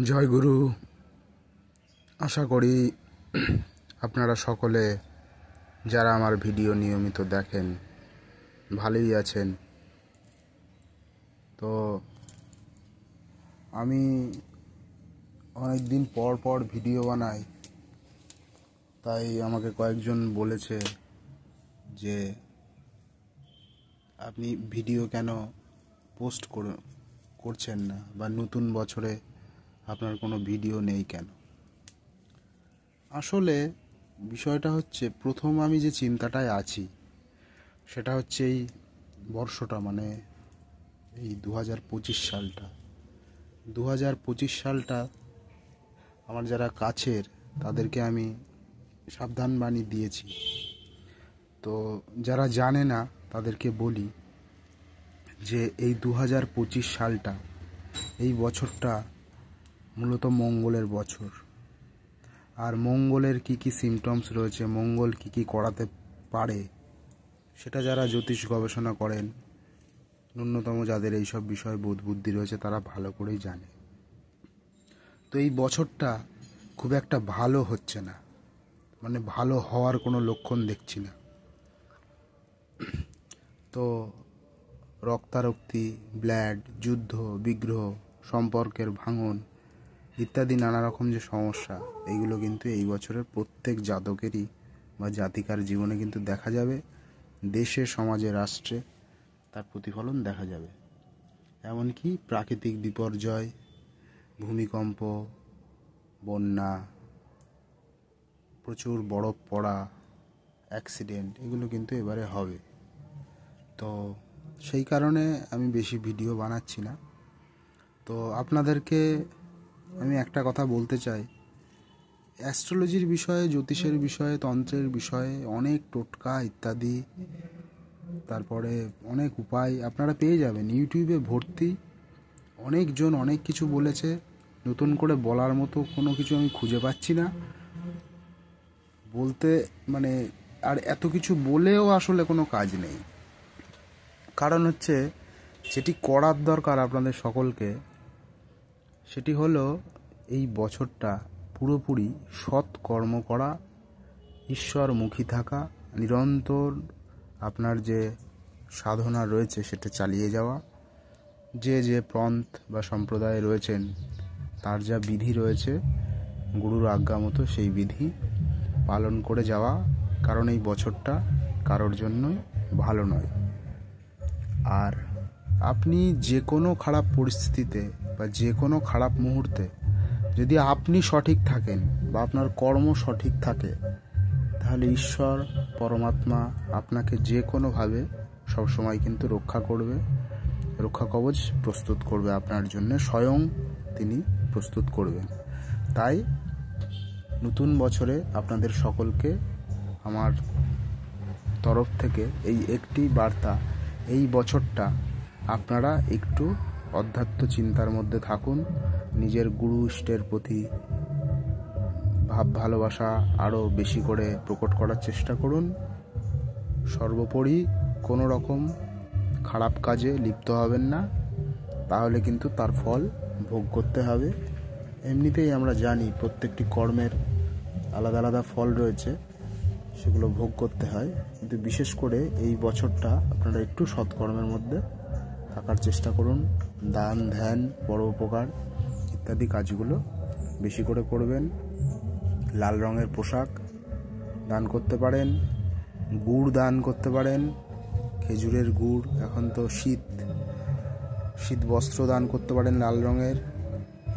জয় গুরু। আশা করি আপনারা সকলে যারা আমার ভিডিও নিয়মিত দেখেন ভালোই আছেন। তো আমি অনেক দিন পর পর ভিডিও বানাই, তাই আমাকে কয়েকজন বলেছে যে আপনি ভিডিও কেন পোস্ট করছেন না, বা নতুন বছরে আপনার কোনো ভিডিও নেই কেন। আসলে বিষয়টা হচ্ছে, প্রথম আমি যে চিন্তাটায় আছি সেটা হচ্ছে এই বর্ষটা, মানে এই 2025 সালটা 2025 সালটা আমার যারা কাছের তাদেরকে আমি সাবধান বাণী দিয়েছি। তো যারা জানে না তাদেরকে বলি যে এই 2025 সালটা, এই বছরটা মূলত মঙ্গলের বছর। আর মঙ্গলের কি কি সিমটমস রয়েছে, মঙ্গল কি কি করাতে পারে, সেটা যারা জ্যোতিষ গবেষণা করেন, ন্যূনতম যাদের এইসব বিষয়ে বোধ বুদ্ধি রয়েছে, তারা ভালো করেই জানে। তো এই বছরটা খুব একটা ভালো হচ্ছে না, মানে ভালো হওয়ার কোনো লক্ষণ দেখছি না। তো রক্তারক্তি, ব্লাড, যুদ্ধ বিগ্রহ, সম্পর্কের ভাঙন ইত্যাদি নানা রকম যে সমস্যা, এইগুলো কিন্তু এই বছরের প্রত্যেক জাতকেরই বা জাতিকার জীবনে কিন্তু দেখা যাবে। দেশে, সমাজে, রাষ্ট্রে তার প্রতিফলন দেখা যাবে। এমনকি প্রাকৃতিক বিপর্যয়, ভূমিকম্প, বন্যা, প্রচুর বরফ পড়া, অ্যাক্সিডেন্ট, এগুলো কিন্তু এবারে হবে। তো সেই কারণে আমি বেশি ভিডিও বানাচ্ছি না। তো আপনাদেরকে আমি একটা কথা বলতে চাই, অ্যাস্ট্রোলজির বিষয়ে, জ্যোতিষের বিষয়ে, তন্ত্রের বিষয়ে অনেক টোটকা ইত্যাদি, তারপরে অনেক উপায় আপনারা পেয়ে যাবেন। ইউটিউবে ভর্তি, অনেকজন অনেক কিছু বলেছে। নতুন করে বলার মতো কোনো কিছু আমি খুঁজে পাচ্ছি না বলতে, মানে আর এত কিছু বলেও আসলে কোনো কাজ নেই। কারণ হচ্ছে, যেটি করার দরকার আপনাদের সকলকে, সেটি হলো এই বছরটা পুরোপুরি সৎ কর্ম করা, ঈশ্বরমুখী থাকা, নিরন্তর আপনার যে সাধনা রয়েছে সেটা চালিয়ে যাওয়া, যে পন্থ বা সম্প্রদায়ে রয়েছেন তার যা বিধি রয়েছে গুরুর আজ্ঞা মতো সেই বিধি পালন করে যাওয়া। কারণ এই বছরটা কারোর জন্যই ভালো নয়। আর আপনি যে কোনো খারাপ পরিস্থিতিতে বা যে কোনো খারাপ মুহূর্তে যদি আপনি সঠিক থাকেন বা আপনার কর্ম সঠিক থাকে, তাহলে ঈশ্বর পরমাত্মা আপনাকে যে কোনোভাবে সবসময় কিন্তু রক্ষা করবে, রক্ষা কবচ প্রস্তুত করবে আপনার জন্য, স্বয়ং তিনি প্রস্তুত করবেন। তাই নতুন বছরে আপনাদের সকলকে আমার তরফ থেকে এই একটি বার্তা, এই বছরটা আপনারা একটু অধ্যাত্ম চিন্তার মধ্যে থাকুন, নিজের গুরু ইষ্টের প্রতি ভাব ভালোবাসা আরও বেশি করে প্রকট করার চেষ্টা করুন। সর্বোপরি কোনো রকম খারাপ কাজে লিপ্ত হবেন না, তাহলে কিন্তু তার ফল ভোগ করতে হবে। এমনিতেই আমরা জানি প্রত্যেকটি কর্মের আলাদা আলাদা ফল রয়েছে, সেগুলো ভোগ করতে হয়। কিন্তু বিশেষ করে এই বছরটা আপনারা একটু সৎকর্মের মধ্যে থাকার চেষ্টা করুন। দান, ধ্যান, পরোপকার ইত্যাদি কাজগুলো বেশি করে করবেন। লাল রঙের পোশাক দান করতে পারেন, গুড় দান করতে পারেন, খেজুরের গুড়, এখন তো শীত বস্ত্র দান করতে পারেন লাল রঙের,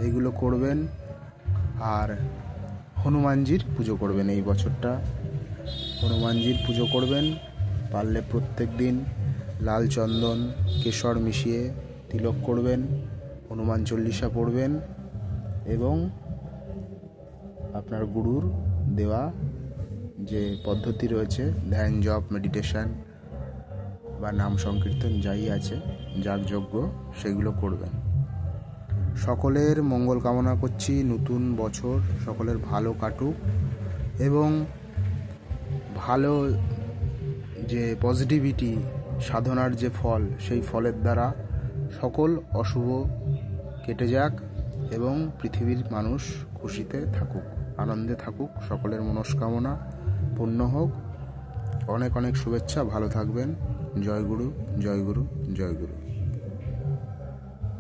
এইগুলো করবেন। আর হনুমানজির পুজো করবেন এই বছরটা, হনুমানজির পুজো করবেন। পারলে প্রত্যেক দিন লাল চন্দন কেশর মিশিয়ে তিলক করবেন, হনুমান চল্লিশা পড়বেন এবং আপনার গুরুর দেওয়া যে পদ্ধতি রয়েছে, ধ্যান, জপ, মেডিটেশন বা নাম সংকীর্তন যাই আছে, যাগযজ্ঞ, সেগুলো করবেন। সকলের মঙ্গল কামনা করছি। নতুন বছর সকলের ভালো কাটুক এবং ভালো যে পজিটিভিটি, সাধনার যে ফল, সেই ফলের দ্বারা সকল অশুভ কেটে যাক এবং পৃথিবীর মানুষ খুশিতে থাকুক, আনন্দে থাকুক, সকলের মনস্কামনা পূর্ণ হোক। অনেক অনেক শুভেচ্ছা, ভালো থাকবেন। জয় গুরু, জয় গুরু, জয় গুরু।